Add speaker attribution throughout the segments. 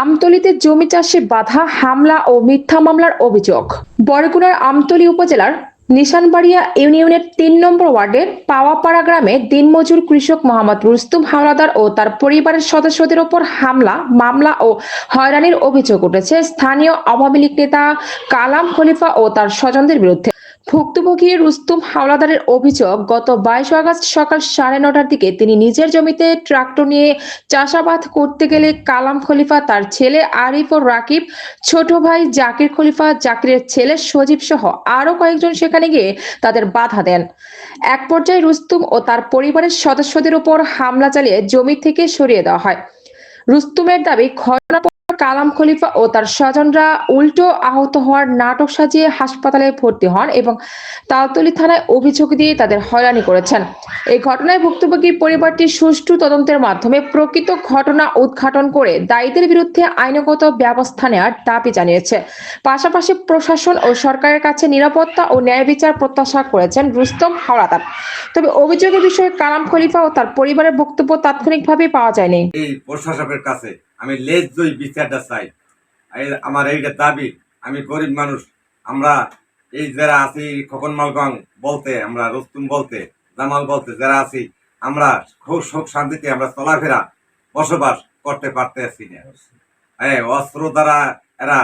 Speaker 1: আমতলীতে জমি চাষে বাধা, হামলা ও মিথ্যা মামলার অভিযোগ। বরগুনার আমতলী উপজেলার নিশানবাড়িয়া ইউনিয়নের ৩ নম্বর ওয়ার্ডের পাওয়াপাড়া গ্রামে দিনমজুর কৃষক মোহাম্মদ রুস্তুম হাওলাদার ও তার পরিবারের সদস্যদের ওপর হামলা, মামলা ও হয়রানির অভিযোগ উঠেছে স্থানীয় আওয়ামী লীগ নেতা কালাম খলিফা ও তার স্বজনদের বিরুদ্ধে। ভুক্তভোগী রুস্তুম হাওলাদারের অভিযোগ, গত 22 আগস্ট সকাল 9:30টার দিকে তিনি নিজের জমিতে ট্রাক্টর নিয়ে চাষাবাদ করতে গেলে কালাম খলিফা, তার ছেলে আরিফ ও রাকিব, ছোট ভাই জাকির খলিফা, জাকিরের ছেলে সজীব সহ আরো কয়েকজন সেখানে গিয়ে তাদের বাধা দেন। এক পর্যায়ে রুস্তুম ও তার পরিবারের সদস্যদের উপর হামলা চালিয়ে জমি থেকে সরিয়ে দেওয়া হয়। রুস্তুমের দাবি, ঘটনার পর কালাম খলিফা ও তার স্বজনরা উল্টো আহত হওয়ার নাটক সাজিয়ে হাসপাতালে ভর্তি হন এবং তালতলী থানায় অভিযোগ দিয়ে তাদের হয়রানি করেছেন। এই ঘটনায় ভুক্তভোগী পরিবারটি সুষ্ঠু তদন্তের মাধ্যমে প্রকৃত ঘটনা উদ্ঘাটন করে দায়ীদের বিরুদ্ধে আইনগত ব্যবস্থা নেওয়ার দাবি জানিয়েছে। পাশাপাশি প্রশাসন ও সরকারের কাছে নিরাপত্তা ও ন্যায় বিচার প্রত্যাশা করেছেন রুস্তম হাওলাদার। তবে অভিযোগের বিষয়ে কালাম খলিফা ও তার পরিবারের বক্তব্য তাৎক্ষণিকভাবে পাওয়া যায়নি।
Speaker 2: এই প্রশাসকের কাছে আমি লেজই বিচারটা চাই। আমার এইটা দাবি। আমি গরিব মানুষ, আমরা এই যারা আছি খোকন মালগং বলতে, আমরা রুস্তুম বলতে, জামাল বলতে যারা আছি, আমরা খুব সুখ শান্তিতে আমরা চলাফেরা বসবাস করতে পারতেছি না। অস্ত্র দ্বারা এরা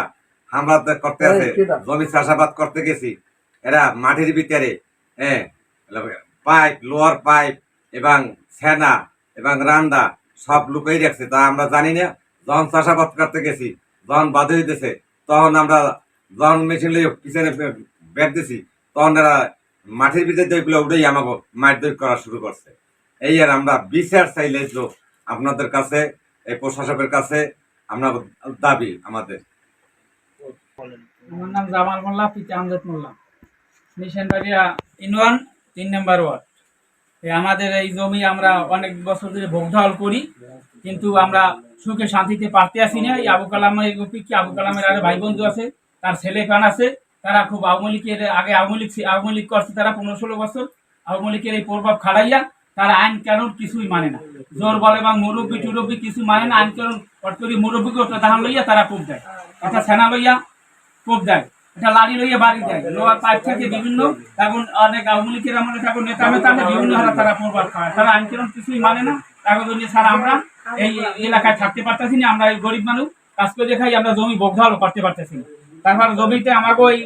Speaker 2: হামলা করতে আছে। জমি চাষাবাদ করতে গেছি, এরা মাটির ভিতরে পাইপ, লোহার পাইপ এবং সেনা এবং রান্দা সব লুকিয়ে রাখছে, তা আমরা জানি না। যখন চাষাবাদ করতে গেছি, যখন বাধা হইতেছে, তখন আমরা যখন মেশিন পিছনে বের দিছি, তখন এরা মাটির ভিতরে যেগুলো উঠেই আমাকে মারধর করা শুরু করছে। এই আর আমরা বিচার চাইলে আপনাদের কাছে, এই প্রশাসকের কাছে আমরা দাবি আমাদের।
Speaker 3: আমার নাম জামাল মোল্লা, পিতা আমজাদ মোল্লা, নিশানবাড়িয়া ইউনিয়ন ৩ নম্বর ওয়ার্ড। আমাদের এই জমি আমরা অনেক বছর ধরে ভোগঢাল করি, কিন্তু আমরা সুখে শান্তিতে পারতে আসি না। এই আবু কালামের আবু কালামের আরে ভাই বন্ধু আছে, তার ছেলে পান আছে, তারা খুব আওয়ামী লীগের আগে আওয়ামী লীগ করছে, তারা 15-16 বছর আওয়ামী লীগের এই প্রভাব খাড়াইয়া তারা আইন কানুন কিছুই মানে না। জোর বলে এবং মুরব্বী টুরব্বী কিছু মানে না। আইন কানুন পটকরি মুরব্বীকে ওটা ধান লইয়া তারা কোপ দেয়, এটা সেনা লইয়া কোপ দেয়, এটা লাড়ি লইয়া বাড়ি দেয়, লোহার পাইপ থেকে বিভিন্ন এখন অনেক আওয়ামী লীগের আমলে থাকুন নেতা মেতা বিভিন্ন হারা তারা প্রভাব খায়, তারা আইন কানুন কিছুই মানে না। কাগজ নিয়ে ছাড়া আমরা এই এলাকায় থাকতে পারতেছি না। আমরা এই গরিব মানুষ কাজ করে দেখাই, আমরা জমি বকঢালও করতে পারতেছি না। তারপর জমিতে আমাকে ওই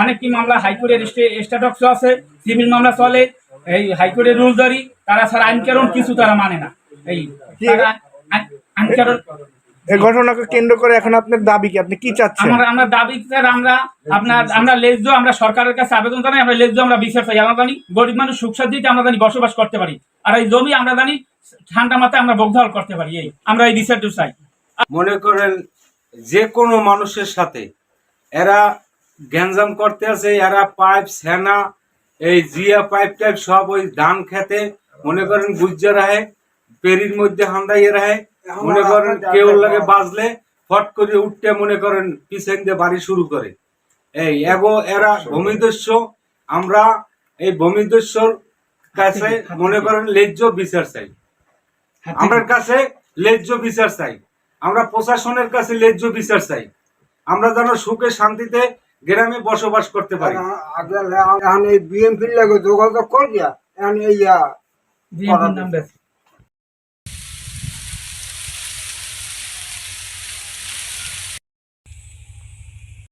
Speaker 3: অনেক কি মামলা, হাইকোর্টের স্ট্যাটস আছে, সিভিল মামলা চলে, এই হাইকোর্টের রুল জারি, তারা ছাড়া আইন কানুন কিছু তারা মানে না। এই আইন কানুন
Speaker 4: এই ঘটনাকে কেন্দ্র করে এখন আপনার দাবি কি, আপনি কি চাচ্ছেন?
Speaker 3: আমরা দাবি স্যার, আমরা লেজ্জ, আমরা সরকারের কাছে আবেদন জানাই, আমরা লেজ্জ, আমরা বিচার চাই। আমরা জানি গরিব মানুষ সুখ শান্তিতে আমরা জানি বসবাস করতে পারি, আর এই জমি আমরা জানি ঠান্ডা মাথায় আমরা বকঢাল করতে পারি। আমরা এই বিচারটা চাই।
Speaker 5: মনে করেন যে কোনো মানুষের সাথে এরা গ্যাঞ্জাম করতে আছে, এরা পাইপ সেনা এই জিয়া পাইপ টাইপ সব ওই ধান খেতে মনে করেন গুজ্জা রাহে, পেরির মধ্যে হান্দাইয়ে রাহে, মনে করেন কেউ লাগে বাজলে ফট করে উঠতে মনে করেন পিছন দিয়ে বাড়ি শুরু করে। এই এরা ভূমিদস্যু। আমরা এই ভূমিদস্যুর কাছে মনে করেন লেজ্জ বিচার চাই। আমার কাছে লেজ্জ বিচার চাই, আমরা প্রশাসনের কাছে লেজ্জ বিচার চাই। আমরা যেন সুখে শান্তিতে গ্রামে বসবাস করতে পারি।
Speaker 6: বিএমপির লাগে যোগাযোগ করিয়া